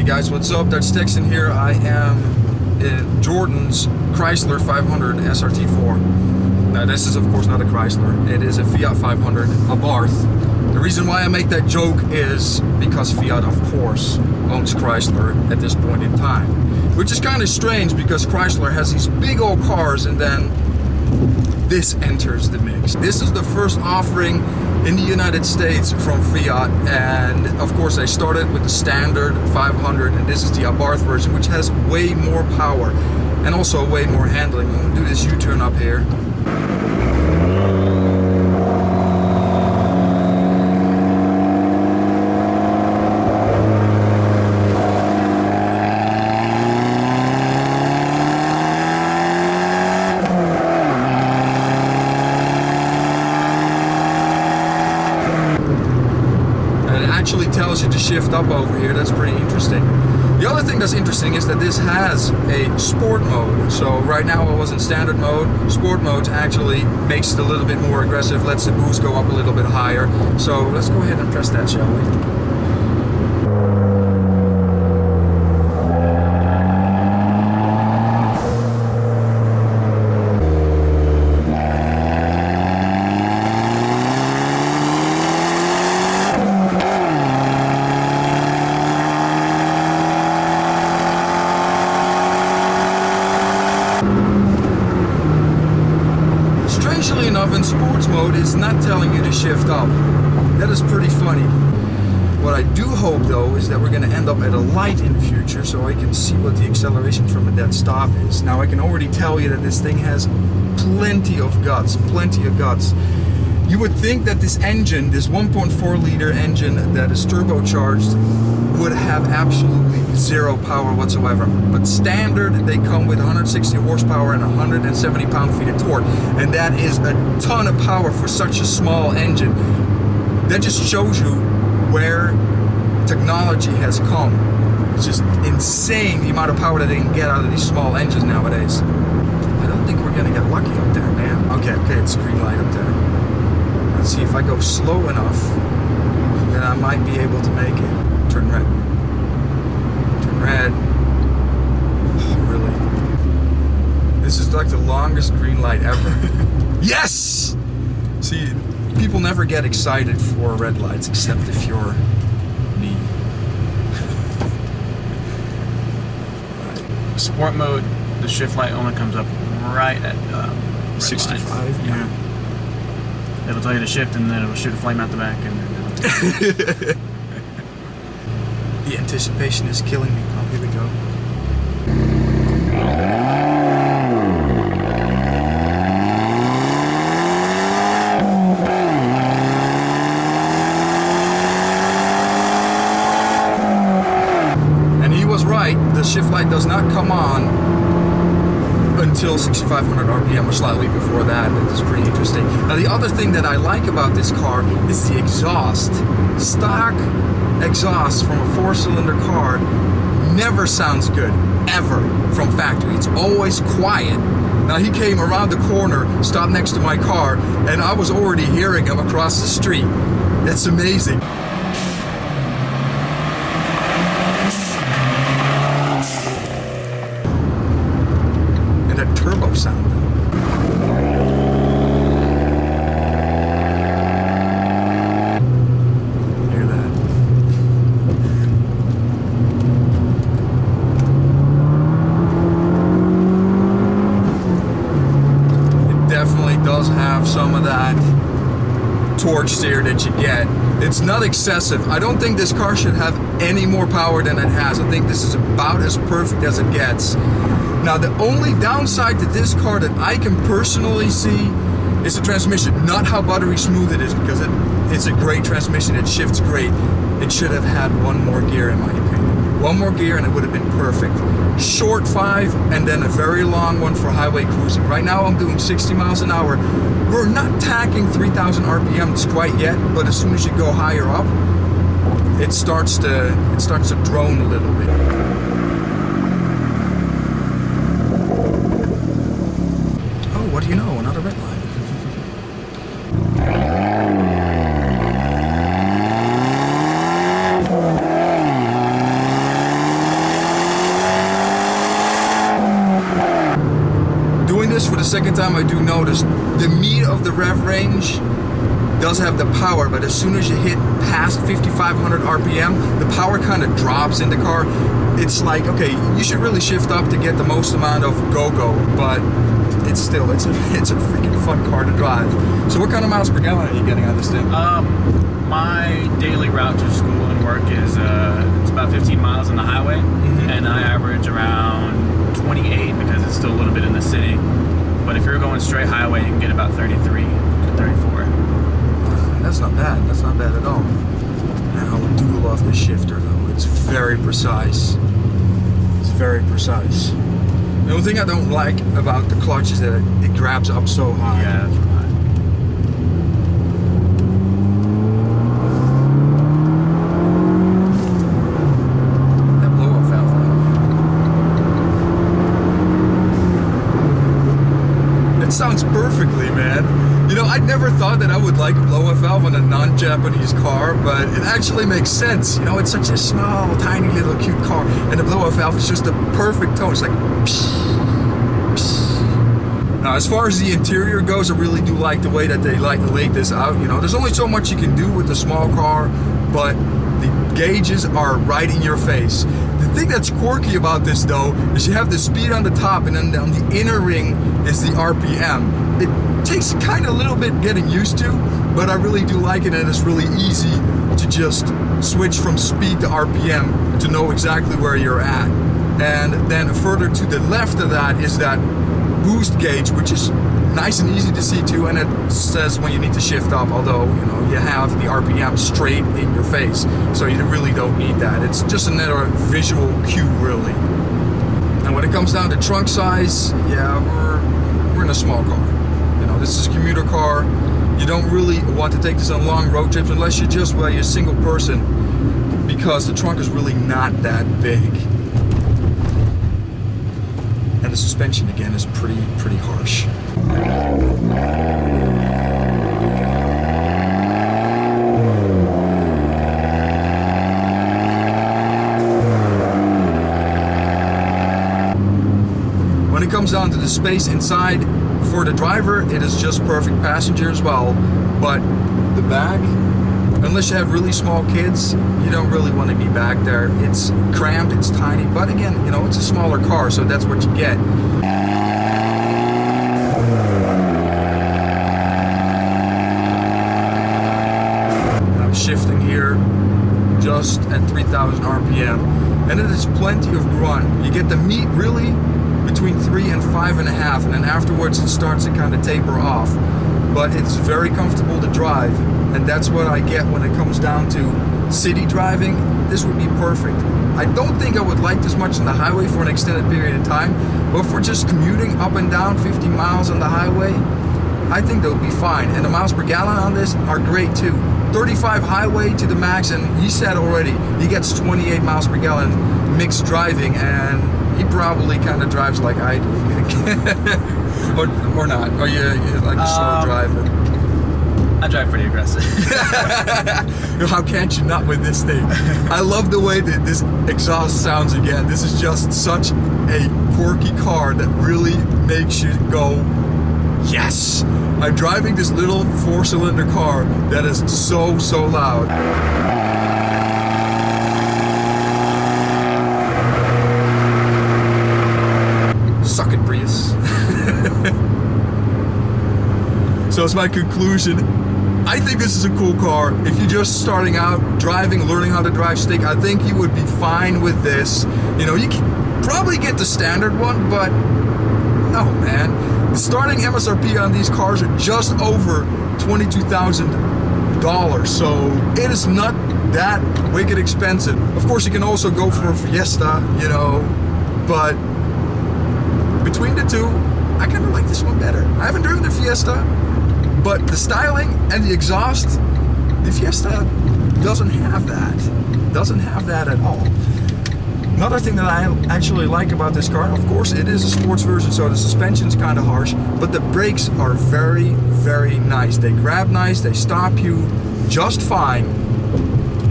guys, what's up? That's Texan here. I am in Jordan's Chrysler 500 SRT4. Now this is of course not a Chrysler, it is a Fiat 500 Abarth. The reason why I make that joke is because Fiat of course owns Chrysler at this point in time. Which is kind of strange because Chrysler has these big old cars and then this enters the mix. This is the first offering in the United States from Fiat, and of course they started with the standard 500 and this is the Abarth version, which has way more power and also way more handling. I'm gonna do this U-turn up here. Actually tells you to shift up over here. That's pretty interesting. The other thing that's interesting is that this has a sport mode. So right now I was in standard mode. Sport mode actually makes it a little bit more aggressive, lets the boost go up a little bit higher. So let's go ahead and press that, shall we? Strangely enough, in sports mode, it's not telling you to shift up. That is pretty funny. What I do hope though is that we're going to end up at a light in the future so I can see what the acceleration from a dead stop is. Now I can already tell you that this thing has plenty of guts, You would think that this engine, this 1.4 liter engine that is turbocharged, would have absolutely zero power whatsoever. But standard, they come with 160 horsepower and 170 pound-feet of torque. And that is a ton of power for such a small engine. That just shows you where technology has come. It's just insane the amount of power that they can get out of these small engines nowadays. I don't think we're gonna get lucky up there, man. Okay, it's green light up there. Let's see if I go slow enough, then I might be able to make it. Turn red. Turn red. Oh, really? This is like the longest green light ever. Yes! See, people never get excited for red lights except if you're me. Right. Sport mode, the shift light only comes up right at 65. Yeah. It'll tell you to shift and then it'll shoot a flame out the back and the anticipation is killing me. Oh, here we go. And he was right. The shift light does not come on until 6,500 RPM or slightly before that. That's pretty interesting. Now the other thing that I like about this car is the exhaust. Stock exhaust from a 4-cylinder car never sounds good, ever, from factory. It's always quiet. Now he came around the corner, stopped next to my car, and I was already hearing him across the street. That's amazing. And that turbo sound. Does have some of that torque steer that you get. It's not excessive. I don't think this car should have any more power than it has. I think this is about as perfect as it gets. Now the only downside to this car that I can personally see is the transmission. Not how buttery smooth it is, because it's a great transmission. It shifts great. It should have had one more gear in my opinion. One more gear and it would have been perfect. Short 5 and then a very long one for highway cruising. Right now I'm doing 60 miles an hour. We're not tacking 3,000 RPMs quite yet, but as soon as you go higher up, it starts to drone a little bit. Oh, what do you know? Another red light. second time, I do notice the meat of the rev range does have the power, but as soon as you hit past 5,500 RPM, the power kind of drops in the car. It's like, okay, you should really shift up to get the most amount of go-go, but it's still, it's a freaking fun car to drive. So what kind of miles per gallon are you getting on this thing? My daily route to school and work is it's about 15 miles on the highway, and I average around 28 because it's still a little bit in the city. But if you're going straight highway, you can get about 33 to 34. That's not bad. That's not bad at all. And I do love this shifter though. It's very precise. It's very precise. The only thing I don't like about the clutch is that it grabs up so high. Yeah, that's right. That blow-up valve though. It sounds perfectly, man. You know, I never thought that I would like a blow-off valve on a non-Japanese car, but it actually makes sense. You know, it's such a small, tiny, little, cute car, and the blow-off valve is just a perfect tone. It's like, psh, psh. Now, as far as the interior goes, I really do like the way that they laid this out. You know, there's only so much you can do with a small car, but the gauges are right in your face. The thing that's quirky about this, though, is you have the speed on the top, and then on the inner ring is the RPM. It takes kind of a little bit getting used to, but I really do like it, and it's really easy to just switch from speed to RPM to know exactly where you're at. And then further to the left of that is that boost gauge, which is nice and easy to see too, and it says when you need to shift up, although, you know, you have the RPM straight in your face, so you really don't need that. It's just another visual cue, really. And when it comes down to trunk size, yeah, we're in a small car. You know, this is a commuter car. You don't really want to take this on long road trips unless you're just, well, you're a single person, because the trunk is really not that big. And the suspension, again, is pretty harsh. When it comes down to the space inside, for the driver, it is just perfect. Passenger as well, but the back, unless you have really small kids, you don't really want to be back there. It's cramped, it's tiny, but again, you know, it's a smaller car, so that's what you get. And I'm shifting here just at 3,000 RPM, and it is plenty of grunt. You get the meat really between 3 and 5.5, and then afterwards it starts to kind of taper off. But it's very comfortable to drive, and that's what I get when it comes down to city driving. This would be perfect. I don't think I would like this much on the highway for an extended period of time, but for just commuting up and down 50 miles on the highway, I think that would be fine. And the miles per gallon on this are great too. 35 highway to the max, and he said already he gets 28 miles per gallon mixed driving, and he probably kind of drives like I do. or not. Or you're like a slow driver. I drive pretty aggressive. How can't you not with this thing? I love the way that this exhaust sounds again. This is just such a quirky car that really makes you go, yes! I'm driving this little 4-cylinder car that is so loud. Suck it, Prius. So it's my conclusion. I think this is a cool car. If you're just starting out driving, learning how to drive stick, I think you would be fine with this. You know, you can probably get the standard one, but no, man. The starting MSRP on these cars are just over $22,000, so it is not that wicked expensive. Of course, you can also go for a Fiesta, you know, but between the two, I kind of like this one better. I haven't driven the Fiesta, but the styling and the exhaust, the Fiesta doesn't have that. Doesn't have that at all. Another thing that I actually like about this car, of course, it is a sports version, so the suspension's kind of harsh, but the brakes are very, very nice. They grab nice, they stop you just fine.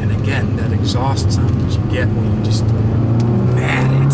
And again, that exhaust sound that you get when you just mad it.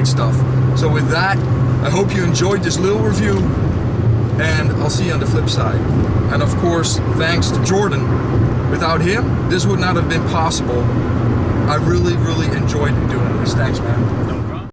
great stuff. So with that, I hope you enjoyed this little review, and I'll see you on the flip side. And of course, thanks to Jordan. Without him, this would not have been possible. I really, really enjoyed doing this. Thanks, man.